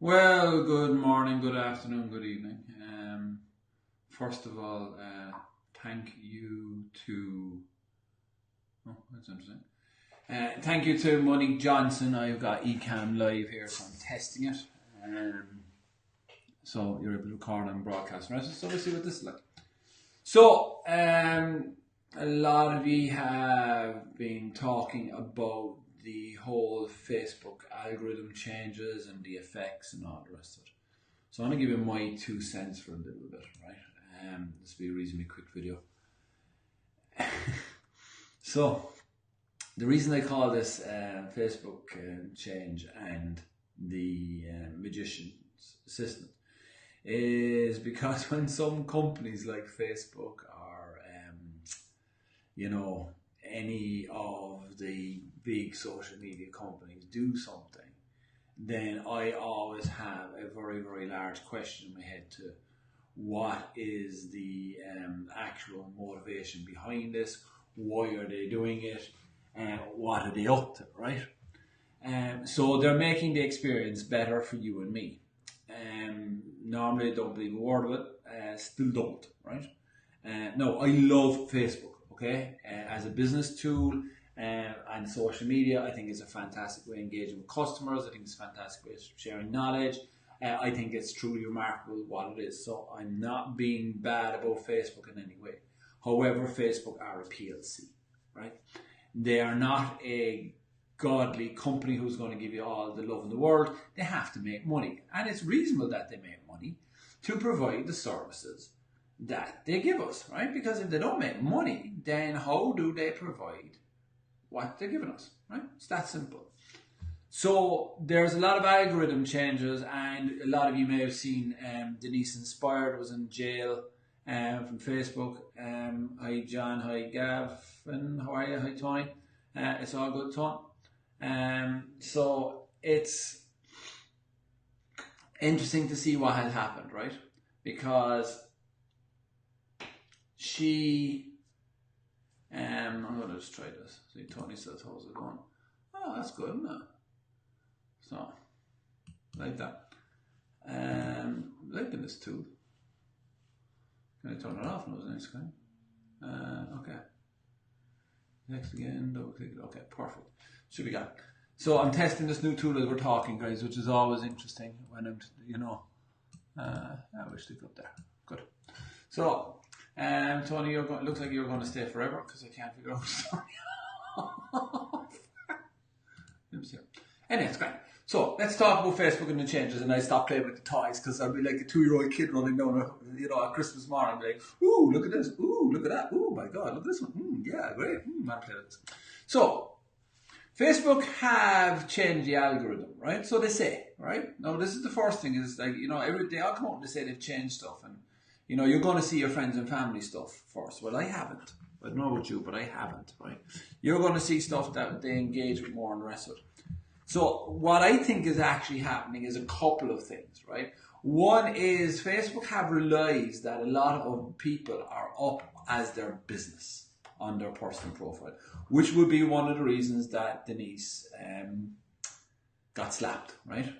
Well, good morning, good afternoon, good evening. First of all, thank you to that's interesting. Thank you to Monique Johnson. I've got Ecamm live here, so I'm testing it. So you're able to record and broadcast. Right? So let's see what this is like. So a lot of you have been talking about the whole Facebook algorithm changes and the effects and all the rest of it. So I'm going to give you my 2 cents for a little bit, right? This will be a reasonably quick video. So the reason I call this Facebook change and the magician's assistant is because when some companies like Facebook or any of the big social media companies do something, then I always have a very, very large question in my head to what is the actual motivation behind this, why are they doing it, and what are they up to, right? So they're making the experience better for you and me. Normally I don't believe a word of it, still don't, right? No, I love Facebook, okay? As a business tool and social media, I think it's a fantastic way of engaging with customers. I think it's a fantastic way of sharing knowledge. I think it's truly remarkable what it is. So I'm not being bad about Facebook in any way. However, Facebook are a PLC, right? They are not a godly company who's going to give you all the love in the world. They have to make money. And it's reasonable that they make money to provide the services that they give us, right? Because if they don't make money, then how do they provide what they're giving us, right? It's that simple. So there's a lot of algorithm changes, and a lot of you may have seen Denise Inspired was in jail from Facebook. Hi John, hi Gavin, how are you? Hi Tony. It's all good, Tony. So it's interesting to see what has happened, right? Because she, I'm going to just try this. See, Tony says, how's it going? Oh, that's good, isn't it? So, like that. Liking this too. Can I turn it off now? Nice, okay. Okay. Next again, double click it. Okay, perfect. Should be good. So I'm testing this new tool as we're talking, guys, which is always interesting when I'm, I wish they up there. Good. So, Tony, looks like you're going to stay forever because I can't figure out the story. Let me see. Anyway, it's great. So let's talk about Facebook and the changes, and I stop playing with the toys because I'll be like a 2-year-old kid running down, a Christmas morning, be like, "Ooh, look at this! Ooh, look at that! Ooh, my God, look at this one! Yeah, great! I'll play with this." So Facebook have changed the algorithm, right? So they say, right? Now this is the first thing is like every day I'll come out and they say they've changed stuff, and you're going to see your friends and family stuff first. Well, I haven't. I don't know about you, but I haven't, right? You're going to see stuff that they engage with more and the rest of it. So what I think is actually happening is a couple of things, right? One is Facebook have realized that a lot of people are up as their business on their personal profile, which would be one of the reasons that Denise got slapped, right?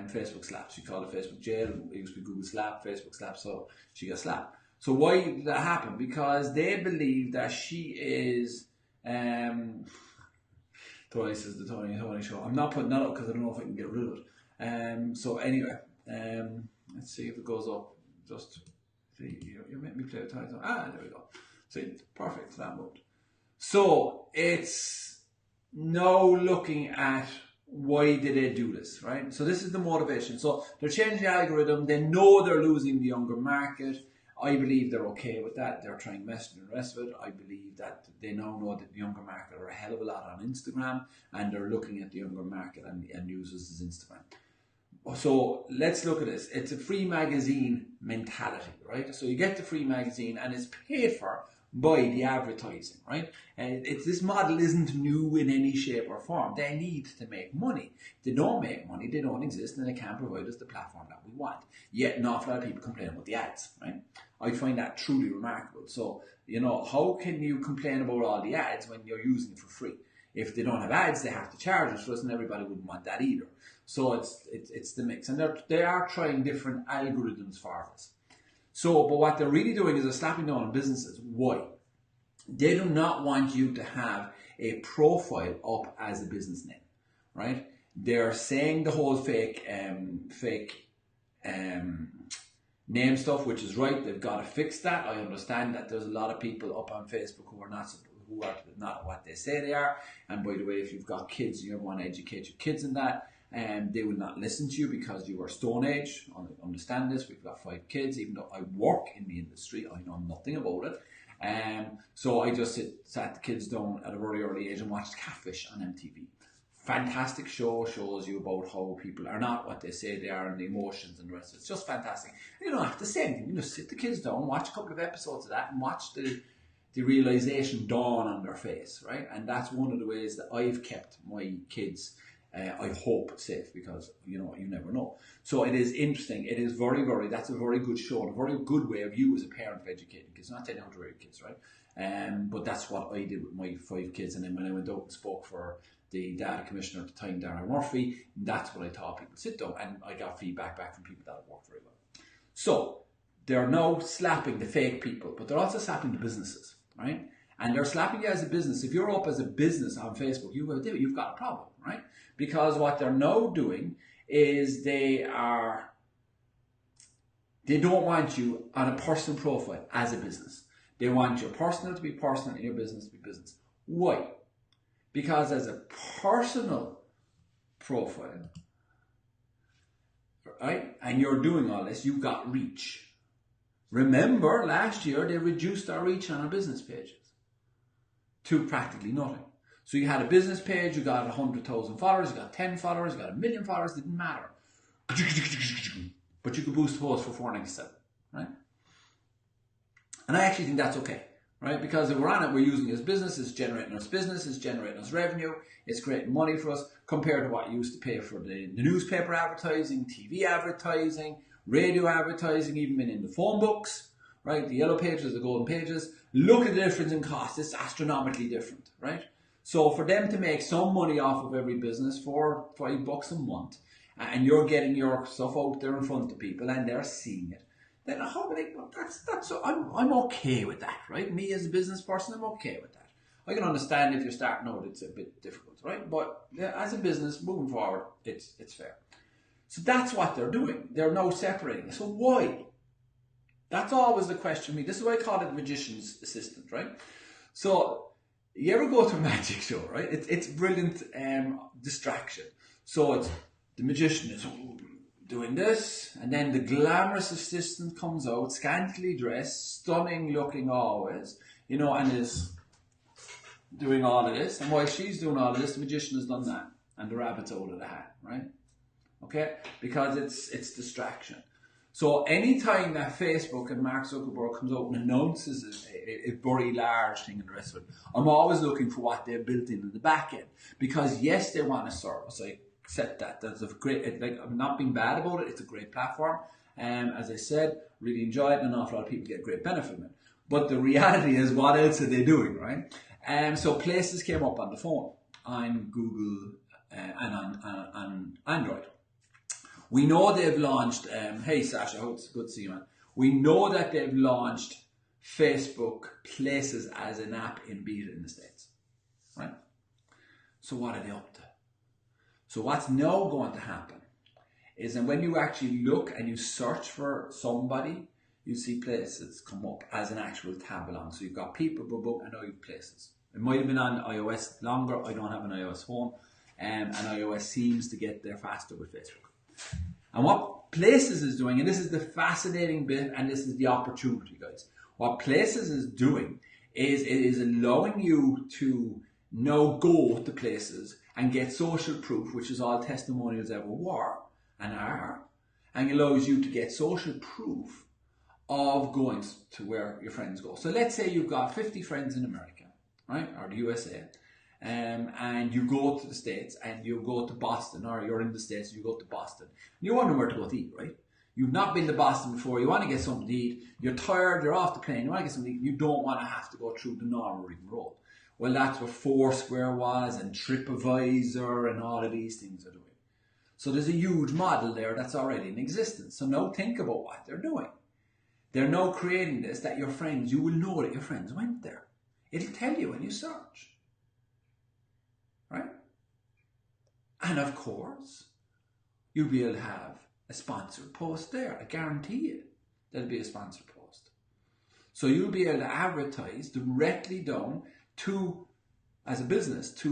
Facebook slapped. She called it Facebook jail. It used to be Google slap, Facebook slap, so she got slapped. So why did that happen? Because they believe that she is... Tony says the Tony show. I'm not putting that up because I don't know if I can get rid of it. So anyway, let's see if it goes up. Just see, you make me play with Tony. There we go. See, perfect. That moved. So it's now looking at why did they do this, right? So this is the motivation. So they're changing the algorithm. They know they're losing the younger market. I believe they're okay with that. They're trying messaging and the rest of it. I believe that they now know that the younger market are a hell of a lot on Instagram, and they're looking at the younger market and uses as Instagram. So let's look at this. It's a free magazine mentality, right? So you get the free magazine and it's paid for by the advertising, right? And this model isn't new in any shape or form. They need to make money. If they don't make money, they don't exist, and they can't provide us the platform that we want. Yet an awful lot of people complain about the ads, right? I find that truly remarkable. So, how can you complain about all the ads when you're using it for free? If they don't have ads, they have to charge us for us, and everybody wouldn't want that either. So it's the mix, and they are trying different algorithms for us. So, but what they're really doing is they're slapping down on businesses. Why? They do not want you to have a profile up as a business name, right? They're saying the whole fake name stuff, which is right. They've got to fix that. I understand that there's a lot of people up on Facebook who are not what they say they are. And by the way, if you've got kids and you want to educate your kids in that, they will not listen to you because you are Stone Age. I understand this. We've got 5 kids. Even though I work in the industry, I know nothing about it. So I just sat the kids down at a very early age and watched Catfish on MTV. Fantastic show, shows you about how people are not what they say they are and the emotions and the rest. It's just fantastic. You don't have to say anything. You just sit the kids down, watch a couple of episodes of that, and watch the realization dawn on their face, right? And that's one of the ways that I've kept my kids, I hope, safe, because you never know. So it is interesting. It is very, very. That's a very good show, and a very good way of you as a parent of educating kids. Not telling how to raise kids, right? But that's what I did with my 5 kids, and then when I went out and spoke for the data commissioner at the time, Darren Murphy, that's what I taught people. Sit down, and I got feedback back from people that it worked very well. So they're now slapping the fake people, but they're also slapping the businesses, right? And they're slapping you as a business. If you're up as a business on Facebook, you've got a problem, right? Because what they're now doing is they don't want you on a personal profile as a business. They want your personal to be personal and your business to be business. Why? Because as a personal profile, right, and you're doing all this, you've got reach. Remember, last year they reduced our reach on our business pages to practically nothing. So you had a business page, you got 100,000 followers, you got 10 followers, you got 1 million followers, didn't matter. But you could boost posts for $4.97, right? And I actually think that's okay. Right? Because if we're on it, we're using it as business, it's generating us business, it's generating us revenue, it's creating money for us compared to what you used to pay for the newspaper advertising, TV advertising, radio advertising, even in the phone books, right? The yellow pages, the golden pages. Look at the difference in cost. It's astronomically different, right? So for them to make some money off of every business for $5 a month, and you're getting your stuff out there in front of people and they're seeing it, then I'm okay with that, right? Me as a business person, I'm okay with that. I can understand if you're starting out, it's a bit difficult, right? But as a business, moving forward, it's fair. So that's what they're doing. They're now separating. So why? That's always the question for me. This is why I call it magician's assistant, right? So you ever go to a magic show, right? It's brilliant distraction. So it's the magician is doing this, and then the glamorous assistant comes out, scantily dressed, stunning looking always, and is doing all of this. And while she's doing all of this, the magician has done that, and the rabbit's out of the hat, right? Okay, because it's distraction. So anytime that Facebook and Mark Zuckerberg comes out and announces a very large thing and the rest of it, I'm always looking for what they've built in the back end, because yes, they want a service. I accept that. That's a great. I'm not being bad about it. It's a great platform. As I said, really enjoy it, and an awful lot of people get great benefit from it. But the reality is, what else are they doing, right? So Places came up on the phone, on Google, and on Android. We know they've launched. Hey Sasha, hope it's good to see you, man. We know that they've launched Facebook Places as an app in beta in the States, right? So what are they up to? So what's now going to happen is that when you actually look and you search for somebody, you see Places come up as an actual tab along. So you've got people, book, and now you've Places. It might have been on iOS longer. I don't have an iOS phone, and iOS seems to get there faster with Facebook. And what Places is doing, and this is the fascinating bit, and this is the opportunity, guys. What Places is doing is it is allowing you to now go to Places and get social proof, which is all testimonials ever were and are, and allows you to get social proof of going to where your friends go. So let's say you've got 50 friends in America, right, or the USA, and you go to the States and you go to Boston, or you're in the States and you go to Boston. You wonder where to go to eat, right? You've not been to Boston before, you want to get something to eat, you're tired, you're off the plane, you want to get something to eat, you don't want to have to go through the normal rigmarole. Well, that's what Foursquare was, and TripAdvisor, and all of these things are doing. So there's a huge model there that's already in existence. So now think about what they're doing. They're now creating this that your friends, you will know that your friends went there. It'll tell you when you search. Right? And of course, you'll be able to have a sponsored post there. I guarantee you there'll be a sponsored post. So you'll be able to advertise directly down to, as a business, to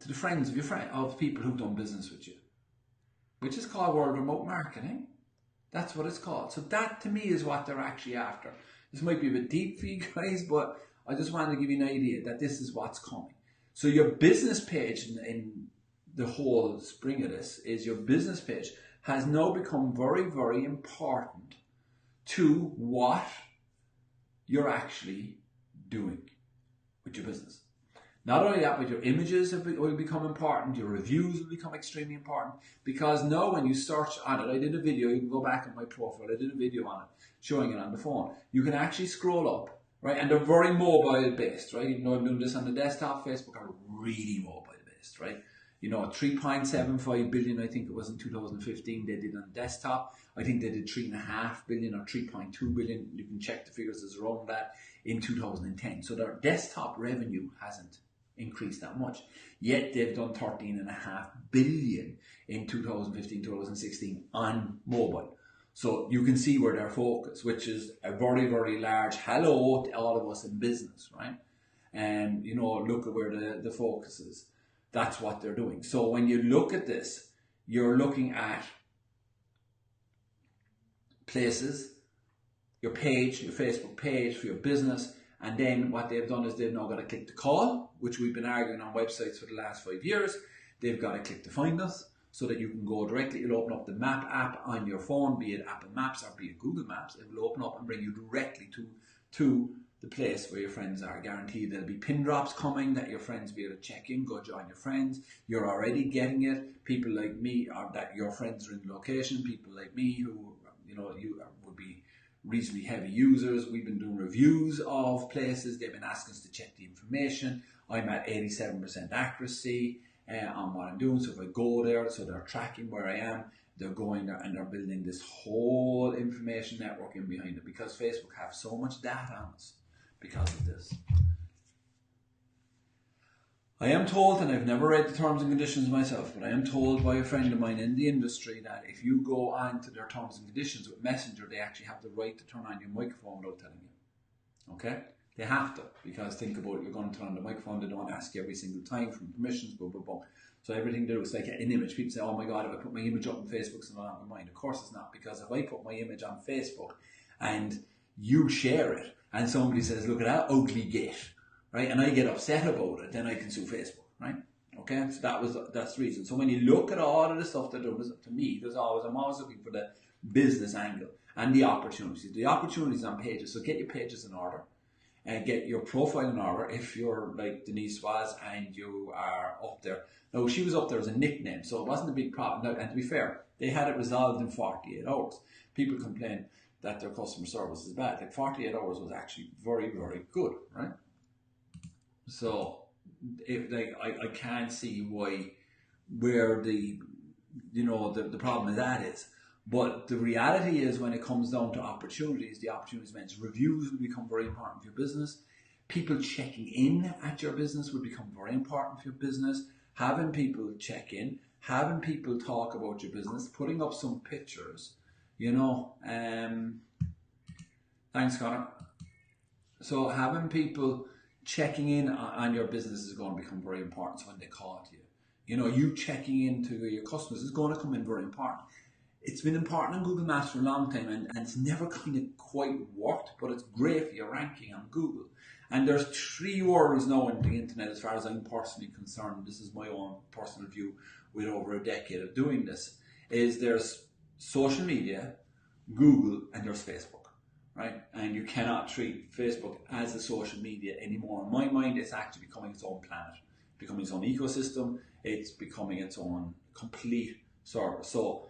the friends of your friend, of people who've done business with you, which is called World Remote Marketing. That's what it's called. So that to me is what they're actually after. This might be a bit deep for you guys, but I just wanted to give you an idea that this is what's coming. So your business page in the whole spring of this is your business page has now become very, very important to what you're actually doing with your business. Not only that, but your images will become important, your reviews will become extremely important, because now when you search on it, I did a video, you can go back on my profile, I did a video on it, showing it on the phone. You can actually scroll up, right? And they're very mobile based, right? You know, I'm doing this on the desktop. Facebook are really mobile based, right? You know, 3.75 billion, I think it was in 2015, they did on desktop. I think they did 3.5 billion or 3.2 billion. You can check the figures as around that in 2010. So their desktop revenue hasn't increased that much. Yet they've done 13.5 billion in 2015, 2016 on mobile. So you can see where they're focused, which is a very, very large hello to all of us in business, right? And, you know, look at where the focus is. That's what they're doing. So when you look at this, you're looking at places, your page, your Facebook page for your business, and then what they've done is they've now got to click to call, which we've been arguing on websites for the last 5 years. They've got to click to find us so that you can go directly. It'll open up the map app on your phone, be it Apple Maps or be it Google Maps. It will open up and bring you directly to the place where your friends are. Guaranteed there'll be pin drops coming that your friends will be able to check in, go join your friends. You're already getting it. People like me, or that your friends are in the location. People like me who, you know, you would be reasonably heavy users. We've been doing reviews of places. They've been asking us to check the information. I'm at 87% accuracy on what I'm doing. So if I go there, so they're tracking where I am, they're going there and they're building this whole information network in behind it, because Facebook have so much data on us because of this. I am told, and I've never read the terms and conditions myself, but I am told by a friend of mine in the industry that if you go on to their terms and conditions with Messenger, they actually have the right to turn on your microphone without telling you. Okay? They have to, because think about it, you're going to turn on the microphone, they don't ask you every single time for permissions, blah, blah, blah. So everything they do is like an image. People say, oh my God, if I put my image up on Facebook, it's not on mine. Of course it's not, because if I put my image on Facebook and you share it, and somebody says, look at that ugly git, right? And I get upset about it, then I can sue Facebook, right? Okay, so that's the reason. So when you look at all of the stuff that does, to me, I'm always looking for the business angle and the opportunities. The opportunities on pages. So get your pages in order and get your profile in order. If you're like Denise was and you are up there. Now she was up there as a nickname, so it wasn't a big problem. Now, and to be fair, they had it resolved in 48 hours. People complain that their customer service is bad. Like 48 hours was actually very, very good, right? So if I can't see where the problem is at is. But the reality is, when it comes down to opportunities, the opportunities mentioned, reviews will become very important for your business. People checking in at your business will become very important for your business. Having people check in, having people talk about your business, putting up some pictures, thanks, Connor. So having people checking in on your business is going to become very important. So when they call to you, you checking into your customers is going to come in very important. It's been important on Google Maps for a long time, and it's never kind of quite worked, but it's great for your ranking on Google. And there's 3 words now on the internet, as far as I'm personally concerned. This is my own personal view with over a decade of doing this, is there's social media, Google, and there's Facebook, right? And you cannot treat Facebook as a social media anymore. In my mind, it's actually becoming its own planet, becoming its own ecosystem. It's becoming its own complete service. So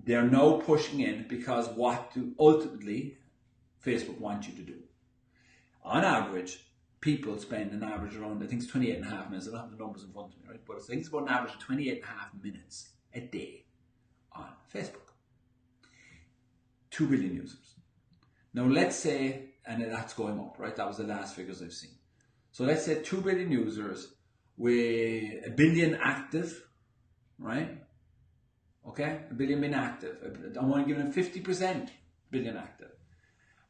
they're now pushing in, because what do ultimately Facebook want you to do? On average, people spend an average around, I think it's 28.5 minutes. I don't have the numbers in front of me, right? But I think it's about an average of 28.5 minutes a day on Facebook. 2 billion users. Now let's say, and that's going up, right? That was the last figures I've seen. So let's say 2 billion users with a billion active, right? Okay, a billion being active. I want to give them 50% billion active.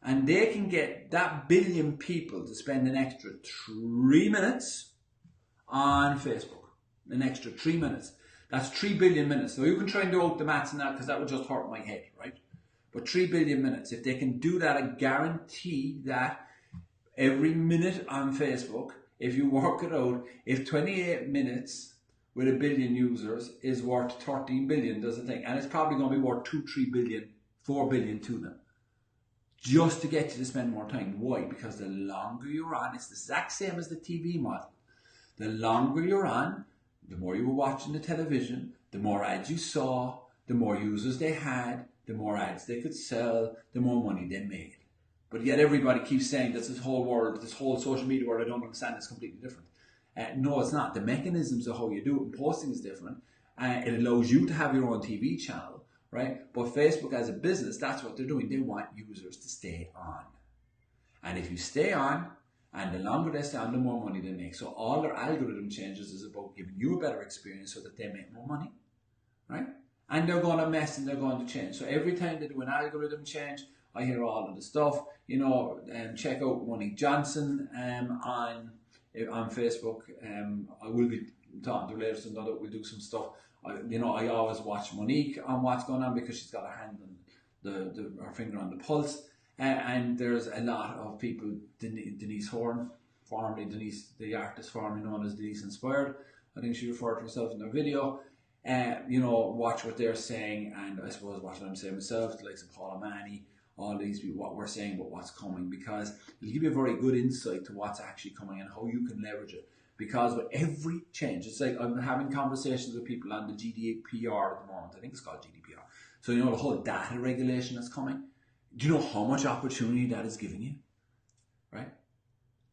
And they can get that billion people to spend an extra 3 minutes on Facebook. An extra 3 minutes. That's 3 billion minutes. So you can try and do out the maths on that because that would just hurt my head, right? But 3 billion minutes. If they can do that, I guarantee that every minute on Facebook, if you work it out, if 28 minutes with a billion users is worth 13 billion, does it think? And it's probably going to be worth 2, 3 billion, 4 billion to them. Just to get you to spend more time. Why? Because the longer you're on, it's the exact same as the TV model. The longer you're on, the more you were watching the television, the more ads you saw, the more users they had, the more ads they could sell, the more money they made. But yet everybody keeps saying that this whole world, this whole social media world, I don't understand, is completely different. No, it's not. The mechanisms of how you do it and posting is different. It allows you to have your own TV channel, right? But Facebook as a business, that's what they're doing. They want users to stay on. And if you stay on, and the longer they stay on, the more money they make. So all their algorithm changes is about giving you a better experience so that they make more money, right? And they're going to mess and they're going to change. So every time they do an algorithm change, I hear all of the stuff. You know, check out Monique Johnson on Facebook. I will be talking to her later, so that we'll do some stuff. I always watch Monique on what's going on because she's got her hand on her finger on the pulse. And there's a lot of people, Denise Horn, formerly Denise, the artist formerly known as Denise Inspired. I think she referred to herself in their video. Watch what they're saying, and I suppose watch what I'm saying myself, the likes of Paula Manny, all these people, what we're saying about what's coming, because it'll give you a very good insight to what's actually coming and how you can leverage it. Because with every change, it's like I'm having conversations with people on the GDPR at the moment. I think it's called GDPR. So the whole data regulation that's coming. Do you know how much opportunity that is giving you? Right?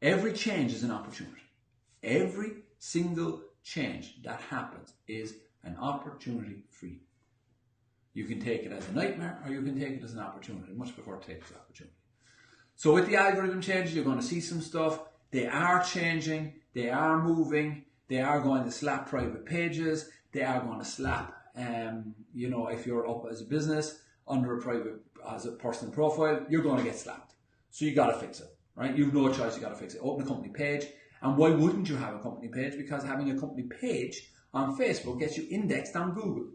Every change is an opportunity. Every single change that happens is an opportunity for you. You can take it as a nightmare or you can take it as an opportunity. I much prefer to take it as an opportunity. So with the algorithm changes, you're going to see some stuff. They are changing. They are moving. They are going to slap private pages. They are going to slap, if you're up as a business under a private, as a personal profile, you're going to get slapped. So you got to fix it, right? You've no choice. You got to fix it. Open a company page. And why wouldn't you have a company page? Because having a company page on Facebook gets you indexed on Google.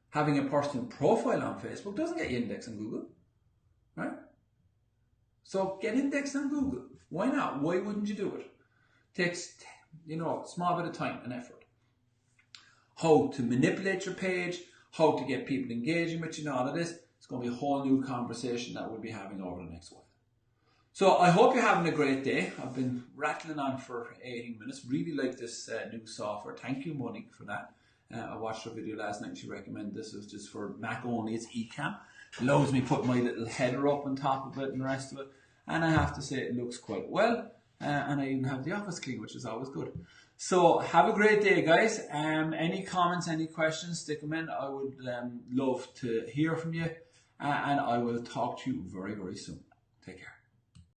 Having a personal profile on Facebook doesn't get you indexed on Google, right? So get indexed on Google. Why not? Why wouldn't you do it? Takes, a small bit of time and effort. How to manipulate your page, how to get people engaging with you, and all of this. It's going to be a whole new conversation that we'll be having over the next while. So I hope you're having a great day. I've been rattling on for 18 minutes. Really like this new software. Thank you, Monique, for that. I watched her video last night and she recommended this. It's just for Mac only. It's eCam. Allows me to put my little header up on top of it and the rest of it. And I have to say it looks quite well. And I even have the office clean, which is always good. So have a great day, guys. Any comments, any questions, stick them in. I would love to hear from you. And I will talk to you very, very soon. Take care.